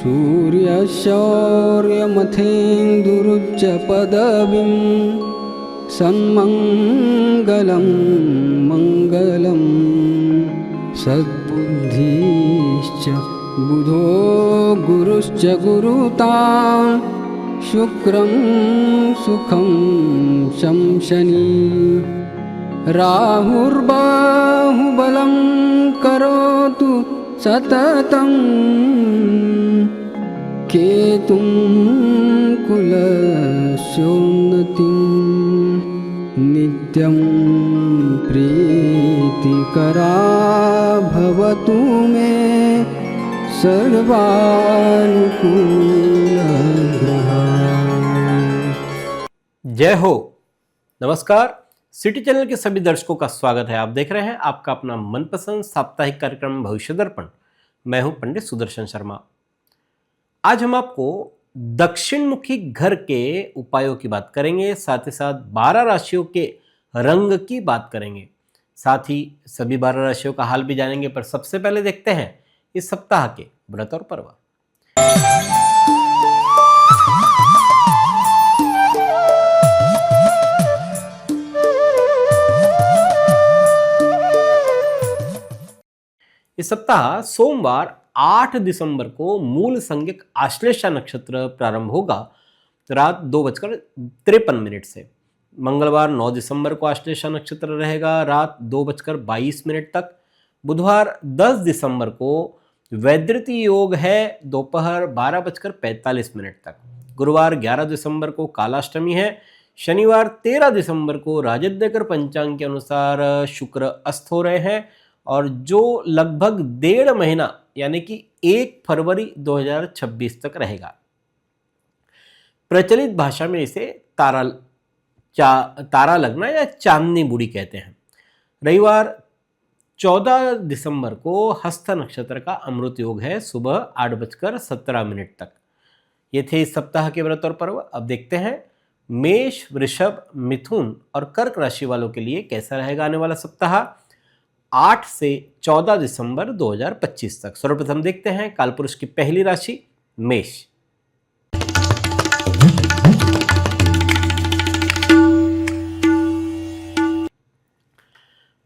सूर्यशौर्यमथेन्दुरुच्च पदवीं सन्मङ्गलं मङ्गलं सद्बुद्धिश्च बुधो गुरुश्च गुरुतां शुक्रं सुखं शंशनी राहुर्बाहुबलं करोतु सततं केतुं कुलस्योन्नतिं नित्यं प्रीतिकरा भवतु मे सर्वानुकूलग्रहा। जय हो। नमस्कार। सिटी चैनल के सभी दर्शकों का स्वागत है। आप देख रहे हैं आपका अपना मनपसंद साप्ताहिक कार्यक्रम भविष्य दर्पण। मैं हूं पंडित सुदर्शन शर्मा। आज हम आपको दक्षिण मुखी घर के उपायों की बात करेंगे, साथ ही साथ 12 राशियों के रंग की बात करेंगे, साथ ही सभी 12 राशियों का हाल भी जानेंगे। पर सबसे पहले देखते हैं इस सप्ताह के व्रत और पर्व। इस सप्ताह सोमवार 8 दिसंबर को मूल संज्ञक आश्लेषा नक्षत्र प्रारंभ होगा रात 2:53 से। मंगलवार 9 दिसंबर को आश्लेषा नक्षत्र रहेगा रात 2:22 तक। बुधवार 10 दिसंबर को वैद्यति योग है दोपहर 12:45 तक। गुरुवार 11 दिसंबर को कालाष्टमी है। शनिवार 13 दिसंबर को राजद्यकर पंचांग के अनुसार शुक्र अस्त हो रहे हैं और जो लगभग 1.5 महीना यानी कि 1 फरवरी 2026 तक रहेगा। प्रचलित भाषा में इसे तारा लगना या चांदनी बुड़ी कहते हैं। रविवार 14 दिसंबर को हस्त नक्षत्र का अमृत योग है सुबह 8:17 तक। ये थे इस सप्ताह के व्रत और पर्व। अब देखते हैं मेष, वृषभ, मिथुन और कर्क राशि वालों के लिए कैसा रहेगा आने वाला सप्ताह 8 से 14 दिसंबर 2025 तक। सर्वप्रथम देखते हैं कालपुरुष की पहली राशि मेष।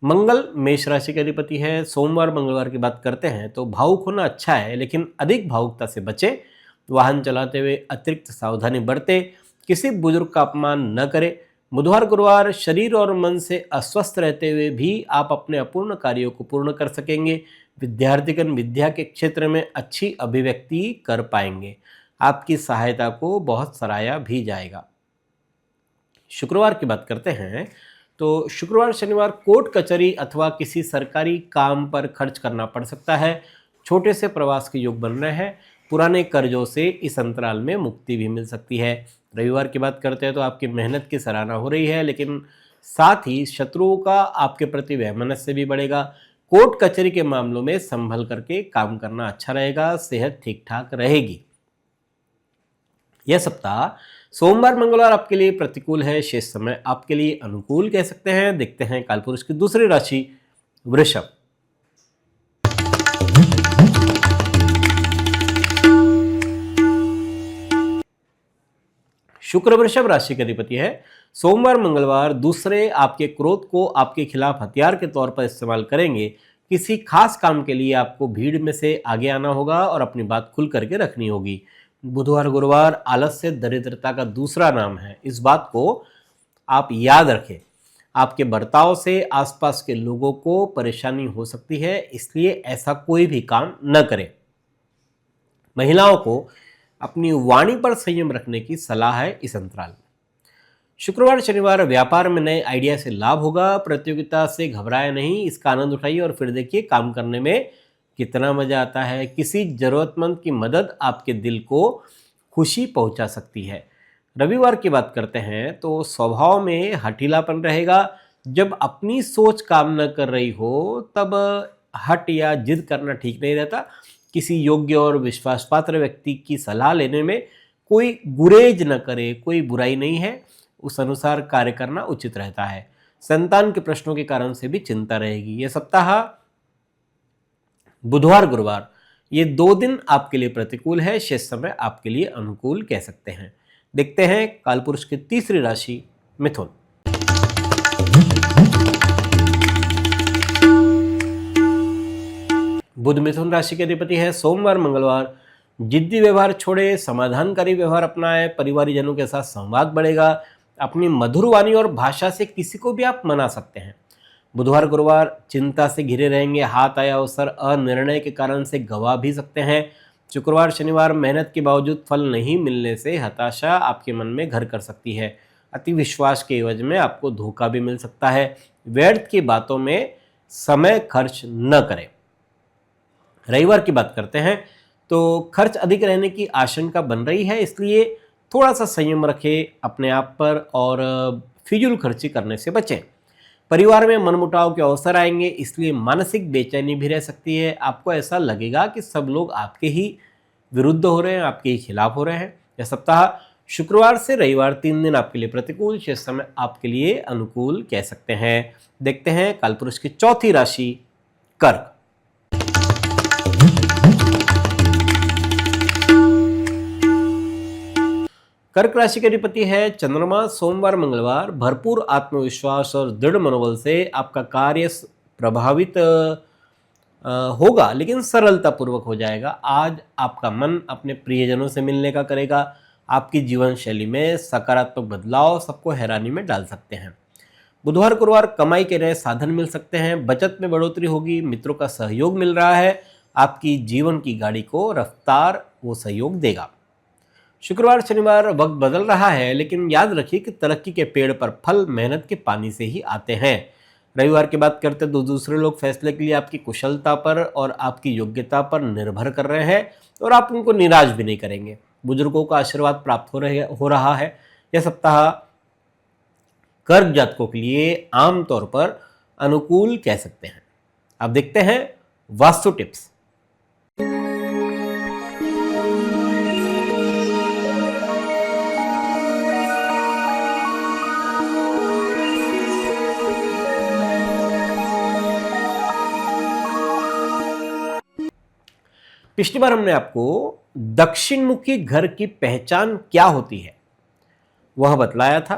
मंगल मेष राशि के अधिपति है। सोमवार मंगलवार की बात करते हैं तो भावुक होना अच्छा है, लेकिन अधिक भावुकता से बचे। वाहन चलाते हुए अतिरिक्त सावधानी बरते। किसी बुजुर्ग का अपमान न करें। बुधवार गुरुवार शरीर और मन से अस्वस्थ रहते हुए भी आप अपने अपूर्ण कार्यों को पूर्ण कर सकेंगे। विद्यार्थीगण विद्या के क्षेत्र में अच्छी अभिव्यक्ति कर पाएंगे। आपकी सहायता को बहुत सराहा भी जाएगा। शुक्रवार की बात करते हैं तो शुक्रवार शनिवार कोर्ट कचहरी अथवा किसी सरकारी काम पर खर्च करना पड़ सकता है। छोटे से प्रवास के योग बन रहे हैं। पुराने कर्जों से इस अंतराल में मुक्ति भी मिल सकती है। रविवार की बात करते हैं तो आपकी मेहनत की सराहना हो रही है, लेकिन साथ ही शत्रुओं का आपके प्रति वैमनस्य भी बढ़ेगा। कोर्ट कचहरी के मामलों में संभल करके काम करना अच्छा रहेगा। सेहत ठीक ठाक रहेगी। यह सप्ताह सोमवार मंगलवार आपके लिए प्रतिकूल है, शेष समय आपके लिए अनुकूल कह सकते हैं। देखते हैं कालपुरुष की दूसरी राशि वृषभ। शुक्र वृषभ राशि के अधिपति है। सोमवार मंगलवार दूसरे आपके क्रोध को आपके खिलाफ हथियार के तौर पर इस्तेमाल करेंगे। किसी खास काम के लिए आपको भीड़ में से आगे आना होगा और अपनी बात खुल करके रखनी होगी। बुधवार गुरुवार आलस्य दरिद्रता का दूसरा नाम है। इस बात को आप याद रखें। आपके बर्ताव से आसपास के लोगों को परेशानी हो सकती है, इसलिए ऐसा कोई भी काम न करें। महिलाओं को अपनी वाणी पर संयम रखने की सलाह है इस अंतराल में। शुक्रवार शनिवार व्यापार में नए आइडिया से लाभ होगा। प्रतियोगिता से घबराए नहीं, इसका आनंद उठाइए और फिर देखिए काम करने में कितना मजा आता है। किसी जरूरतमंद की मदद आपके दिल को खुशी पहुंचा सकती है। रविवार की बात करते हैं तो स्वभाव में हठीलापन रहेगा। जब अपनी सोच काम न कर रही हो तब हट या जिद करना ठीक नहीं रहता। किसी योग्य और विश्वासपात्र व्यक्ति की सलाह लेने में कोई गुरेज न करे, कोई बुराई नहीं है, उस अनुसार कार्य करना उचित रहता है। संतान के प्रश्नों के कारण से भी चिंता रहेगी। यह सप्ताह बुधवार गुरुवार ये 2 दिन आपके लिए प्रतिकूल है, शेष समय आपके लिए अनुकूल कह सकते हैं। देखते हैं कालपुरुष की तीसरी राशि मिथुन। बुध मिथुन राशि के अधिपति है। सोमवार मंगलवार जिद्दी व्यवहार छोड़े, समाधानकारी व्यवहार अपनाएं, परिवारजनों के साथ संवाद बढ़ेगा। अपनी मधुर वाणी और भाषा से किसी को भी आप मना सकते हैं। बुधवार गुरुवार चिंता से घिरे रहेंगे, हाथ आया अवसर अनिर्णय के कारण से गवा भी सकते हैं। शुक्रवार शनिवार मेहनत के बावजूद फल नहीं मिलने से हताशा आपके मन में घर कर सकती है। अति विश्वास के एवज में आपको धोखा भी मिल सकता है। व्यर्थ की बातों में समय खर्च न करें। रविवार की बात करते हैं तो खर्च अधिक रहने की आशंका बन रही है, इसलिए थोड़ा सा संयम रखें अपने आप पर और फिजूल खर्ची करने से बचें। परिवार में मनमुटाव के अवसर आएंगे, इसलिए मानसिक बेचैनी भी रह सकती है। आपको ऐसा लगेगा कि सब लोग आपके ही विरुद्ध हो रहे हैं, आपके ही खिलाफ हो रहे हैं। यह सप्ताह शुक्रवार से रविवार 3 दिन आपके लिए प्रतिकूल, शेष समय आपके लिए अनुकूल कह सकते हैं। देखते हैं कालपुरुष की चौथी राशि कर्क। कर्क राशि के अधिपति है चंद्रमा। सोमवार मंगलवार भरपूर आत्मविश्वास और दृढ़ मनोबल से आपका कार्य प्रभावित होगा, लेकिन सरलता पूर्वक हो जाएगा। आज आपका मन अपने प्रियजनों से मिलने का करेगा। आपकी जीवन शैली में सकारात्मक बदलाव सबको हैरानी में डाल सकते हैं। बुधवार गुरुवार कमाई के नए साधन मिल सकते हैं। बचत में बढ़ोतरी होगी, मित्रों का सहयोग मिल रहा है। आपकी जीवन की गाड़ी को रफ्तार वो सहयोग देगा। शुक्रवार शनिवार वक्त बदल रहा है, लेकिन याद रखिए कि तरक्की के पेड़ पर फल मेहनत के पानी से ही आते हैं। रविवार की बात करते तो दूसरे लोग फैसले के लिए आपकी कुशलता पर और आपकी योग्यता पर निर्भर कर रहे हैं और आप उनको निराश भी नहीं करेंगे। बुजुर्गों का आशीर्वाद प्राप्त हो रहा है। यह सप्ताह कर्क जातकों के लिए आमतौर पर अनुकूल कह सकते हैं। अब देखते हैं वास्तु टिप्स। पिछली बार हमने आपको दक्षिण मुखी घर की पहचान क्या होती है वह बतलाया था,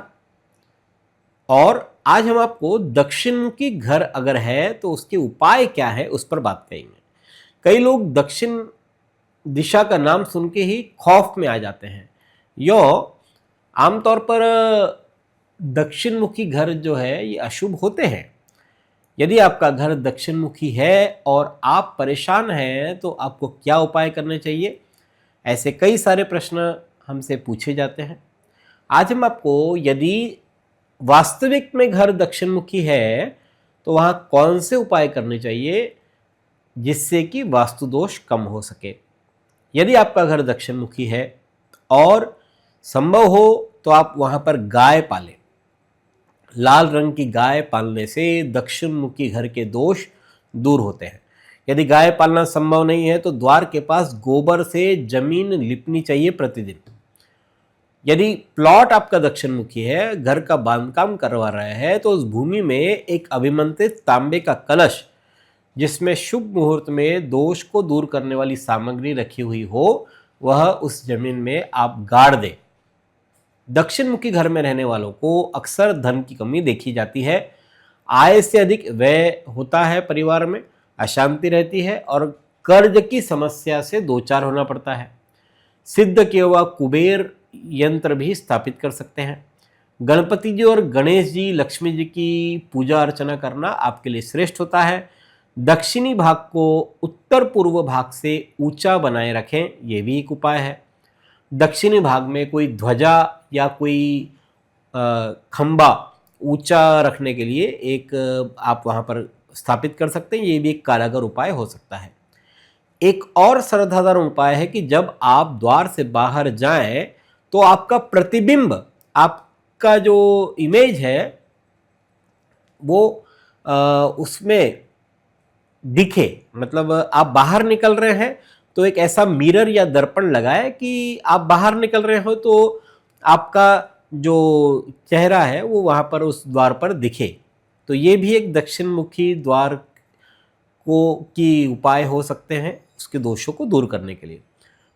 और आज हम आपको दक्षिण मुखी घर अगर है तो उसके उपाय क्या है उस पर बात करेंगे। कई लोग दक्षिण दिशा का नाम सुन के ही खौफ में आ जाते हैं। यो आमतौर पर दक्षिण मुखी घर जो है ये अशुभ होते हैं। यदि आपका घर दक्षिण मुखी है और आप परेशान हैं तो आपको क्या उपाय करने चाहिए, ऐसे कई सारे प्रश्न हमसे पूछे जाते हैं। आज हम आपको यदि वास्तविक में घर दक्षिण मुखी है तो वहाँ कौन से उपाय करने चाहिए जिससे कि वास्तु दोष कम हो सके। यदि आपका घर दक्षिण मुखी है और संभव हो तो आप वहाँ पर गाय पालें। लाल रंग की गाय पालने से दक्षिण मुखी घर के दोष दूर होते हैं। यदि गाय पालना संभव नहीं है तो द्वार के पास गोबर से जमीन लिपनी चाहिए प्रतिदिन। यदि प्लॉट आपका दक्षिण मुखी है, घर का बांधकाम करवा रहे हैं, तो उस भूमि में एक अभिमंत्रित तांबे का कलश जिसमें शुभ मुहूर्त में दोष को दूर करने वाली सामग्री रखी हुई हो वह उस जमीन में आप गाड़ दें। दक्षिण मुखी घर में रहने वालों को अक्सर धन की कमी देखी जाती है। आय से अधिक व्यय होता है, परिवार में अशांति रहती है और कर्ज की समस्या से दो चार होना पड़ता है। सिद्ध किया हुआ कुबेर यंत्र भी स्थापित कर सकते हैं। गणपति जी और गणेश जी, लक्ष्मी जी की पूजा अर्चना करना आपके लिए श्रेष्ठ होता है। दक्षिणी भाग को उत्तर पूर्व भाग से ऊंचा बनाए रखें, यह भी एक उपाय है। दक्षिणी भाग में कोई ध्वजा या कोई खंबा ऊंचा रखने के लिए एक आप वहां पर स्थापित कर सकते हैं, ये भी एक कारगर उपाय हो सकता है। एक और साधारण उपाय है कि जब आप द्वार से बाहर जाएं तो आपका प्रतिबिंब, आपका जो इमेज है वो उसमें दिखे। मतलब आप बाहर निकल रहे हैं तो एक ऐसा मिरर या दर्पण लगाए कि आप बाहर निकल रहे हो तो आपका जो चेहरा है वो वहाँ पर उस द्वार पर दिखे। तो ये भी एक दक्षिण मुखी द्वार की उपाय हो सकते हैं उसके दोषों को दूर करने के लिए,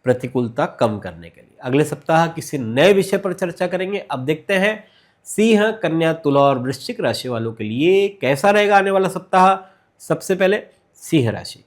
प्रतिकूलता कम करने के लिए। अगले सप्ताह किसी नए विषय पर चर्चा करेंगे। अब देखते हैं सिंह, कन्या, तुला और वृश्चिक राशि वालों के लिए कैसा रहेगा आने वाला सप्ताह। सबसे पहले सिंह राशि।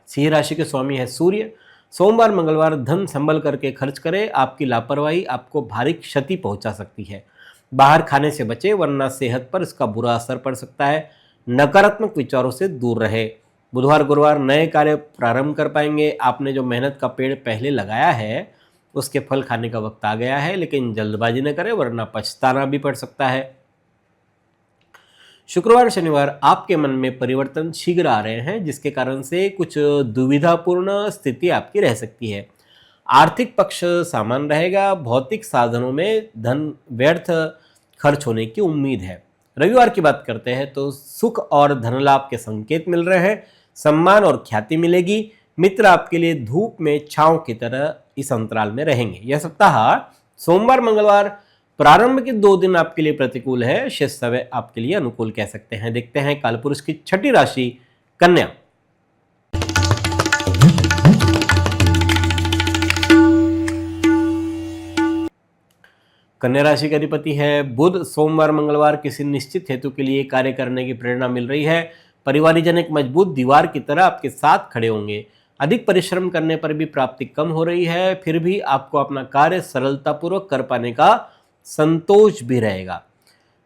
सिंह राशि के स्वामी है सूर्य। सोमवार मंगलवार धन संभल करके खर्च करें, आपकी लापरवाही आपको भारी क्षति पहुंचा सकती है। बाहर खाने से बचे वरना सेहत पर इसका बुरा असर पड़ सकता है। नकारात्मक विचारों से दूर रहे। बुधवार गुरुवार नए कार्य प्रारंभ कर पाएंगे। आपने जो मेहनत का पेड़ पहले लगाया है उसके फल खाने का वक्त आ गया है, लेकिन जल्दबाजी न करें वरना पछताना भी पड़ सकता है। शुक्रवार शनिवार आपके मन में परिवर्तन शीघ्र आ रहे हैं, जिसके कारण से कुछ दुविधापूर्ण स्थिति आपकी रह सकती है। आर्थिक पक्ष सामान्य रहेगा। भौतिक साधनों में धन व्यर्थ खर्च होने की उम्मीद है। रविवार की बात करते हैं तो सुख और धन लाभ के संकेत मिल रहे हैं। सम्मान और ख्याति मिलेगी। मित्र आपके लिए धूप में छांव की तरह इस अंतराल में रहेंगे। यह सप्ताह सोमवार मंगलवार प्रारंभ के 2 दिन आपके लिए प्रतिकूल है, शेष समय आपके लिए अनुकूल कह सकते हैं। देखते हैं कालपुरुष की छठी राशि कन्या। कन्या राशि का अधिपति है बुध। सोमवार मंगलवार किसी निश्चित हेतु के लिए कार्य करने की प्रेरणा मिल रही है। परिवारजन एक मजबूत दीवार की तरह आपके साथ खड़े होंगे। अधिक परिश्रम करने पर भी प्राप्ति कम हो रही है, फिर भी आपको अपना कार्य सरलतापूर्वक कर पाने का संतोष भी रहेगा।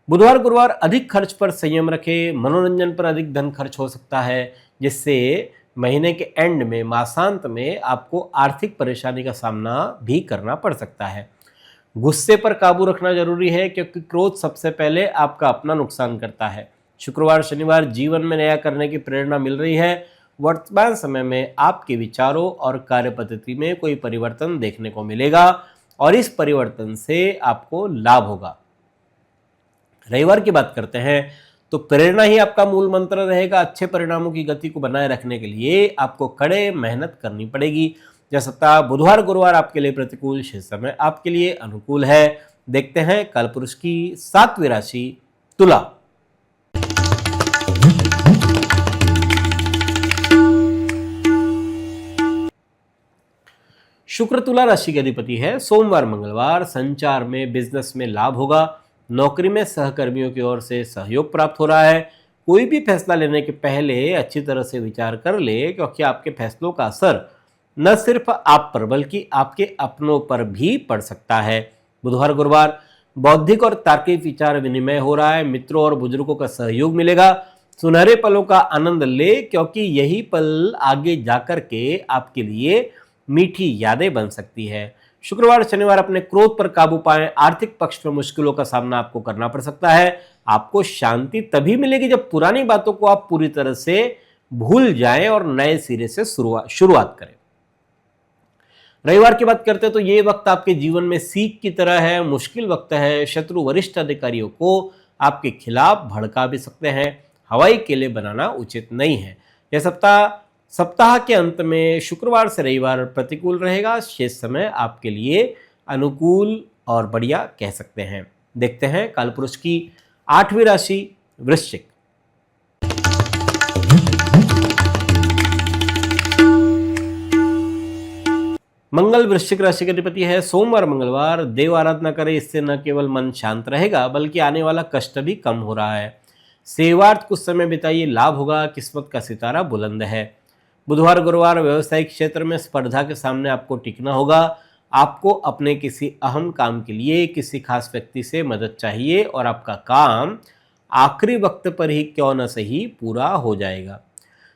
बुधवार गुरुवार अधिक खर्च पर संयम रखें। मनोरंजन पर अधिक धन खर्च हो सकता है, जिससे महीने के एंड में मासांत में आपको आर्थिक परेशानी का सामना भी करना पड़ सकता है। गुस्से पर काबू रखना जरूरी है, क्योंकि क्रोध सबसे पहले आपका अपना नुकसान करता है। शुक्रवार शनिवार जीवन में नया करने की प्रेरणा मिल रही है। वर्तमान समय में आपके विचारों और कार्य पद्धति में कोई परिवर्तन देखने को मिलेगा और इस परिवर्तन से आपको लाभ होगा। रविवार की बात करते हैं तो प्रेरणा ही आपका मूल मंत्र रहेगा। अच्छे परिणामों की गति को बनाए रखने के लिए आपको कड़े मेहनत करनी पड़ेगी। यह सप्ताह बुधवार गुरुवार आपके लिए प्रतिकूल, शेष समय आपके लिए अनुकूल है। देखते हैं कालपुरुष की 7वीं राशि तुला। शुक्र तुला राशि के अधिपति है। सोमवार मंगलवार संचार में बिजनेस में लाभ होगा। नौकरी में सहकर्मियों की ओर से सहयोग प्राप्त हो रहा है। कोई भी फैसला लेने के पहले अच्छी तरह से विचार कर ले, क्योंकि आपके फैसलों का असर न सिर्फ आप पर बल्कि आपके अपनों पर भी पड़ सकता है। बुधवार गुरुवार बौद्धिक और तार्किक विचार विनिमय हो रहा है। मित्रों और बुजुर्गों का सहयोग मिलेगा। सुनहरे पलों का आनंद ले, क्योंकि यही पल आगे जाकर के आपके लिए मीठी यादें बन सकती है। शुक्रवार शनिवार अपने क्रोध पर काबू पाएं। आर्थिक पक्ष में मुश्किलों का सामना आपको करना पड़ सकता है। आपको शांति तभी मिलेगी जब पुरानी बातों को आप पूरी तरह से भूल जाएं और नए सिरे से शुरुआत करें। रविवार की बात करते हैं तो ये वक्त आपके जीवन में सीख की तरह है। मुश्किल वक्त है। शत्रु वरिष्ठ अधिकारियों को आपके खिलाफ भड़का भी सकते हैं। हवाई केले बनाना उचित नहीं है। यह सप्ताह के अंत में शुक्रवार से रविवार प्रतिकूल रहेगा। शेष समय आपके लिए अनुकूल और बढ़िया कह सकते हैं। देखते हैं कालपुरुष की 8वीं राशि वृश्चिक। मंगल वृश्चिक राशि के अधिपति है। सोमवार मंगलवार देव आराधना करें। इससे न केवल मन शांत रहेगा बल्कि आने वाला कष्ट भी कम हो रहा है। सेवार्थ कुछ समय बिताइए, लाभ होगा। किस्मत का सितारा बुलंद है। बुधवार गुरुवार व्यवसायिक क्षेत्र में स्पर्धा के सामने आपको टिकना होगा। आपको अपने किसी अहम काम के लिए किसी खास व्यक्ति से मदद चाहिए और आपका काम आखिरी वक्त पर ही क्यों न सही पूरा हो जाएगा।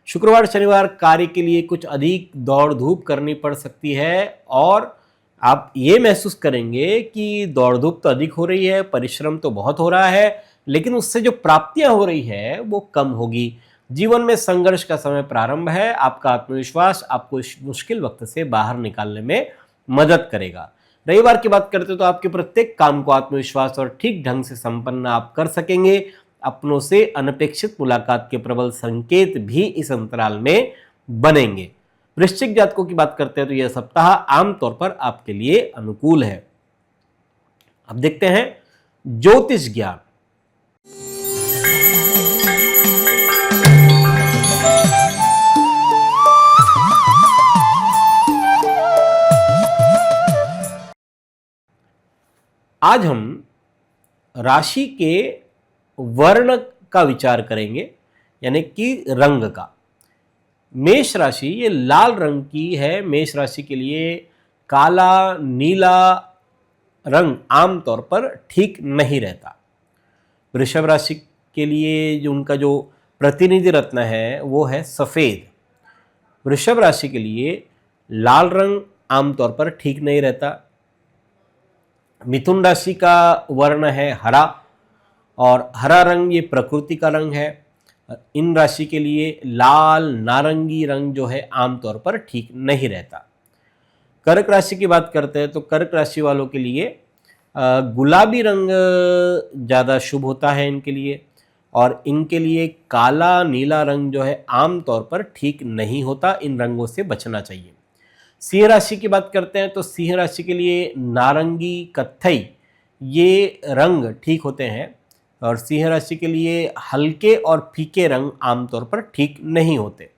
शुक्रवार शनिवार कार्य के लिए कुछ अधिक दौड़ धूप करनी पड़ सकती है और आप ये महसूस करेंगे कि दौड़ धूप तो अधिक हो रही है, परिश्रम तो बहुत हो रहा है, लेकिन उससे जो प्राप्तियां हो रही है वो कम होगी। जीवन में संघर्ष का समय प्रारंभ है। आपका आत्मविश्वास आपको इस मुश्किल वक्त से बाहर निकालने में मदद करेगा। रविवार की बात करते तो आपके प्रत्येक काम को आत्मविश्वास और ठीक ढंग से संपन्न आप कर सकेंगे। अपनों से अनपेक्षित मुलाकात के प्रबल संकेत भी इस अंतराल में बनेंगे। वृश्चिक जातकों की बात करते हैं तो यह सप्ताह आमतौर पर आपके लिए अनुकूल है। अब देखते हैं ज्योतिष ज्ञान। आज हम राशि के वर्ण का विचार करेंगे, यानी कि रंग का। मेष राशि ये लाल रंग की है। मेष राशि के लिए काला नीला रंग आमतौर पर ठीक नहीं रहता। वृषभ राशि के लिए जो उनका जो प्रतिनिधि रत्न है वो है सफ़ेद। वृषभ राशि के लिए लाल रंग आमतौर पर ठीक नहीं रहता। मिथुन राशि का वर्ण है हरा, और हरा रंग ये प्रकृति का रंग है। इन राशि के लिए लाल नारंगी रंग जो है आमतौर पर ठीक नहीं रहता। कर्क राशि की बात करते हैं तो कर्क राशि वालों के लिए गुलाबी रंग ज़्यादा शुभ होता है इनके लिए, और इनके लिए काला नीला रंग जो है आमतौर पर ठीक नहीं होता। इन रंगों से बचना चाहिए। सिंह राशि की बात करते हैं तो सिंह राशि के लिए नारंगी कत्थई ये रंग ठीक होते हैं, और सिंह राशि के लिए हल्के और फीके रंग आमतौर पर ठीक नहीं होते।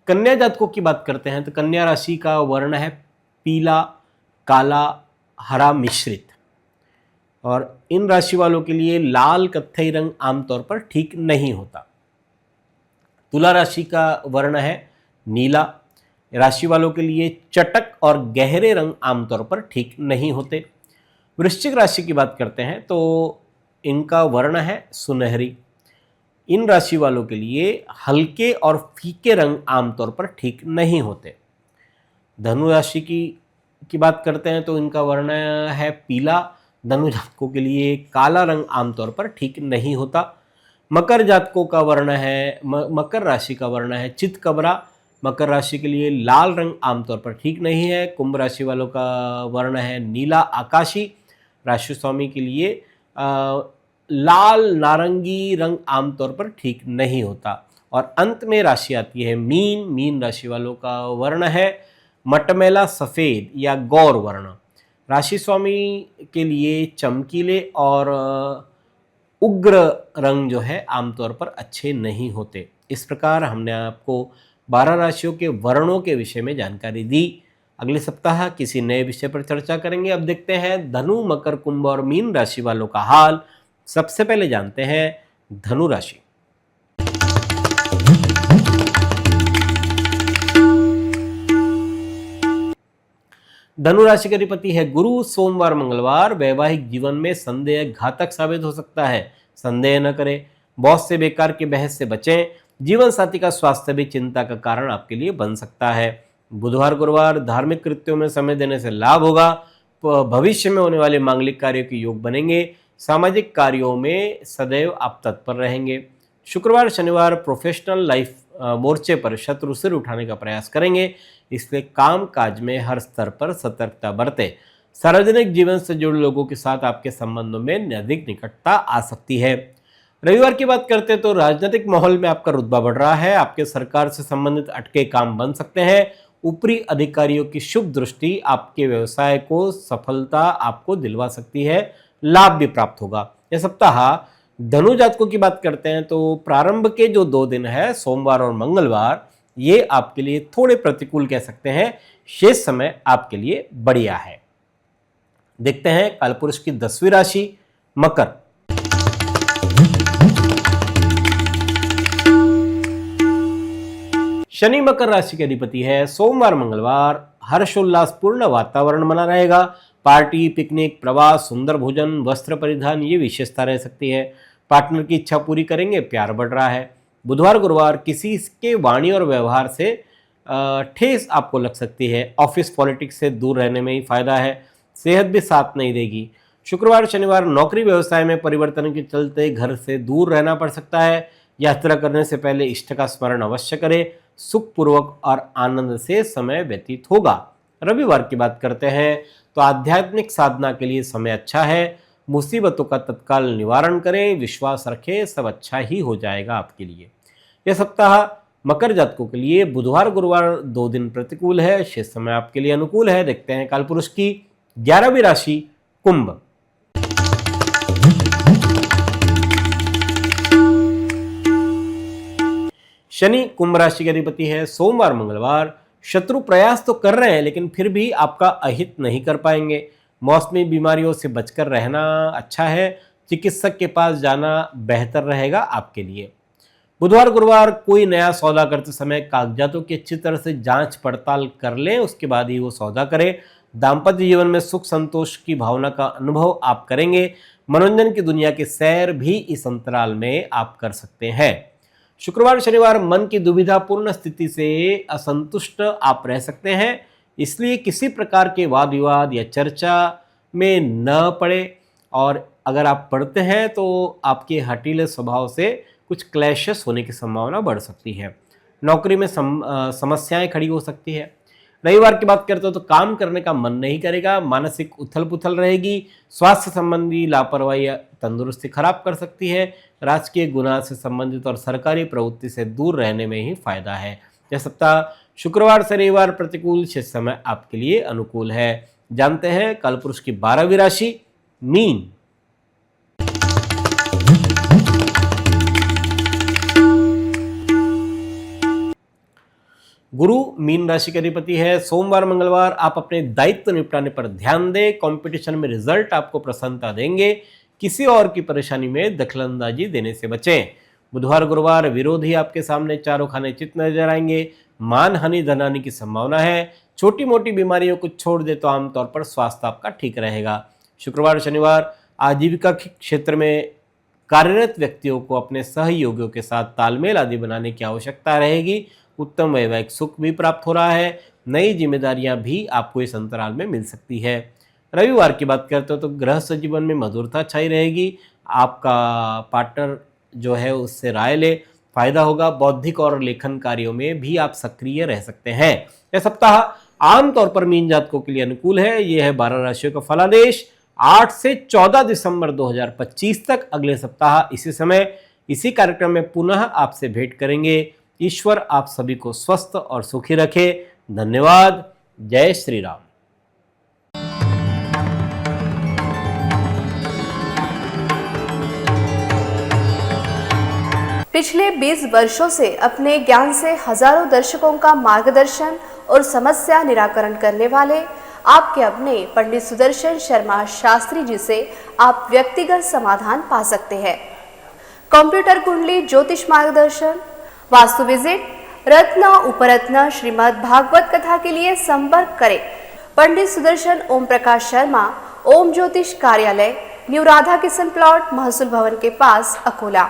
कन्या जातकों की बात करते हैं तो कन्या राशि का वर्ण है पीला काला हरा मिश्रित, और इन राशि वालों के लिए लाल कत्थई रंग आमतौर पर ठीक नहीं होता। तुला राशि का वर्ण है नीला। राशि वालों के लिए चटक और गहरे रंग आमतौर पर ठीक नहीं होते। वृश्चिक राशि की बात करते हैं तो इनका वर्ण है सुनहरी। इन राशि वालों के लिए हल्के और फीके रंग आमतौर पर ठीक नहीं होते। धनु राशि की बात करते हैं तो इनका वर्ण है पीला। धनु जातकों के लिए काला रंग आमतौर पर ठीक नहीं होता। मकर जातकों का वर्ण है मकर राशि का वर्ण है चितकबरा। मकर राशि के लिए लाल रंग आमतौर पर ठीक नहीं है। कुंभ राशि वालों का वर्ण है नीला आकाशी। राशि स्वामी के लिए लाल नारंगी रंग आमतौर पर ठीक नहीं होता। और अंत में राशि आती है मीन। मीन राशि वालों का वर्ण है मटमैला सफ़ेद या गौर वर्ण। राशि स्वामी के लिए चमकीले और उग्र रंग जो है आमतौर पर अच्छे नहीं होते। इस प्रकार हमने आपको 12 राशियों के वर्णों के विषय में जानकारी दी। अगले सप्ताह किसी नए विषय पर चर्चा करेंगे। अब देखते हैं धनु मकर कुंभ और मीन राशि वालों का हाल। सबसे पहले जानते हैं धनु राशि। धनु राशि का अधिपति है गुरु। सोमवार मंगलवार वैवाहिक जीवन में संदेह घातक साबित हो सकता है। संदेह न करें। बॉस से बेकार की बहस से बचें। जीवन साथी का स्वास्थ्य भी चिंता का कारण आपके लिए बन सकता है। बुधवार गुरुवार धार्मिक कृत्यों में समय देने से लाभ होगा। भविष्य में होने वाले मांगलिक कार्यों के योग बनेंगे। सामाजिक कार्यों में सदैव आप तत्पर रहेंगे। शुक्रवार शनिवार प्रोफेशनल लाइफ मोर्चे पर शत्रु सिर उठाने का प्रयास करेंगे, इसलिए काम काज में हर स्तर पर सतर्कता बरतें। सार्वजनिक जीवन से जुड़े लोगों के साथ आपके संबंधों में अधिक निकटता आ सकती है। रविवार की बात करते हैं तो राजनीतिक माहौल में आपका रुतबा बढ़ रहा है। आपके सरकार से संबंधित अटके काम बन सकते हैं। ऊपरी अधिकारियों की शुभ दृष्टि आपके व्यवसाय को सफलता आपको दिलवा सकती है। लाभ भी प्राप्त होगा। यह सप्ताह धनु जातकों की बात करते हैं तो प्रारंभ के जो 2 दिन है सोमवार और मंगलवार, ये आपके लिए थोड़े प्रतिकूल कह सकते हैं। शेष समय आपके लिए बढ़िया है। देखते हैं कालपुरुष की 10वीं राशि मकर। शनि मकर राशि के अधिपति है। सोमवार मंगलवार हर्षोल्लासपूर्ण वातावरण बना रहेगा। पार्टी पिकनिक प्रवास सुंदर भोजन वस्त्र परिधान ये विशेषता रह सकती है। पार्टनर की इच्छा पूरी करेंगे। प्यार बढ़ रहा है। बुधवार गुरुवार किसी के वाणी और व्यवहार से ठेस आपको लग सकती है। ऑफिस पॉलिटिक्स से दूर रहने में ही फायदा है। सेहत भी साथ नहीं देगी। शुक्रवार शनिवार नौकरी व्यवसाय में परिवर्तन के चलते घर से दूर रहना पड़ सकता है। यात्रा करने से पहले इष्ट का स्मरण अवश्य करें। सुखपूर्वक और आनंद से समय व्यतीत होगा। रविवार की बात करते हैं तो आध्यात्मिक साधना के लिए समय अच्छा है। मुसीबतों का तत्काल निवारण करें। विश्वास रखें, सब अच्छा ही हो जाएगा आपके लिए। यह सप्ताह मकर जातकों के लिए बुधवार गुरुवार 2 दिन प्रतिकूल है। शेष समय आपके लिए अनुकूल है। देखते हैं कालपुरुष की 11वीं राशि कुंभ। शनि कुंभ राशि के अधिपति है। सोमवार मंगलवार शत्रु प्रयास तो कर रहे हैं लेकिन फिर भी आपका अहित नहीं कर पाएंगे। मौसमी बीमारियों से बचकर रहना अच्छा है। चिकित्सक के पास जाना बेहतर रहेगा आपके लिए। बुधवार गुरुवार कोई नया सौदा करते समय कागजातों की अच्छी तरह से जांच पड़ताल कर लें, उसके बाद ही वो सौदा करें। दाम्पत्य जीवन में सुख संतोष की भावना का अनुभव आप करेंगे। मनोरंजन की दुनिया की सैर भी इस अंतराल में आप कर सकते हैं। शुक्रवार शनिवार मन की दुविधापूर्ण स्थिति से असंतुष्ट आप रह सकते हैं, इसलिए किसी प्रकार के वाद विवाद या चर्चा में न पड़े, और अगर आप पढ़ते हैं तो आपके हठीले स्वभाव से कुछ क्लैशेस होने की संभावना बढ़ सकती है। नौकरी में समस्याएं खड़ी हो सकती है। रविवार की बात करते हो तो काम करने का मन नहीं करेगा, मानसिक उथल पुथल रहेगी। स्वास्थ्य संबंधी लापरवाही या तंदुरुस्ती खराब कर सकती है। राजकीय गुनाह से संबंधित और सरकारी प्रवृत्ति से दूर रहने में ही फायदा है। यह सप्ताह शुक्रवार से रविवार प्रतिकूल, शेष समय आपके लिए अनुकूल है। जानते हैं कालपुरुष की 12वीं राशि मीन। गुरु मीन राशि के अधिपति है। सोमवार मंगलवार आप अपने दायित्व निपटाने पर ध्यान दें। कंपटीशन में रिजल्ट आपको प्रसन्नता देंगे। किसी और की परेशानी में दखलंदाजी देने से बचें। बुधवार गुरुवार विरोधी आपके सामने चारों खाने चित नजर आएंगे। मान हानि धन हानि की संभावना है। छोटी मोटी बीमारियों को छोड़ दे तो आमतौर पर स्वास्थ्य आपका ठीक रहेगा। शुक्रवार शनिवार आजीविका के क्षेत्र में कार्यरत व्यक्तियों को अपने सहयोगियों के साथ तालमेल आदि बनाने की आवश्यकता रहेगी। उत्तम वैवाहिक सुख भी प्राप्त हो रहा है। नई जिम्मेदारियां भी आपको इस अंतराल में मिल सकती है। रविवार की बात करते हो तो गृहस्थ जीवन में मधुरता छाई रहेगी। आपका पार्टनर जो है उससे राय ले, फायदा होगा। बौद्धिक और लेखन कार्यों में भी आप सक्रिय रह सकते हैं। यह सप्ताह आमतौर पर मीन जातकों के लिए अनुकूल है। यह है 12 राशियों का फलादेश 8 से 14 दिसंबर 2025 तक। अगले सप्ताह इसी समय इसी कार्यक्रम में पुनः आपसे भेंट करेंगे। ईश्वर आप सभी को स्वस्थ और सुखी रखे। धन्यवाद। जय श्री राम। पिछले 20 वर्षों से अपने ज्ञान से हजारों दर्शकों का मार्गदर्शन और समस्या निराकरण करने वाले आपके अपने पंडित सुदर्शन शर्मा शास्त्री जी से आप व्यक्तिगत समाधान पा सकते हैं। कंप्यूटर कुंडली ज्योतिष मार्गदर्शन, वास्तु विजिट, रत्न उपरत्न श्रीमद् भागवत कथा के लिए संपर्क करें पंडित सुदर्शन ओम प्रकाश शर्मा, ओम ज्योतिष कार्यालय, न्यू राधा किशन प्लॉट, महसूल भवन के पास, Akola.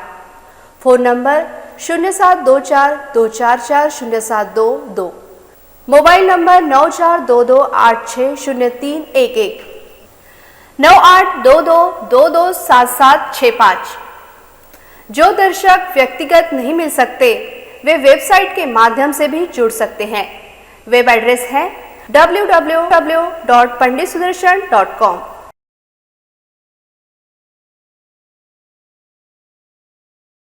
Phone number 0724244072, mobile number 9422860311, 9822227765। जो दर्शक व्यक्तिगत नहीं मिल सकते वे वेबसाइट के माध्यम से भी जुड़ सकते हैं। वेब एड्रेस है www.panditsudarshan.com।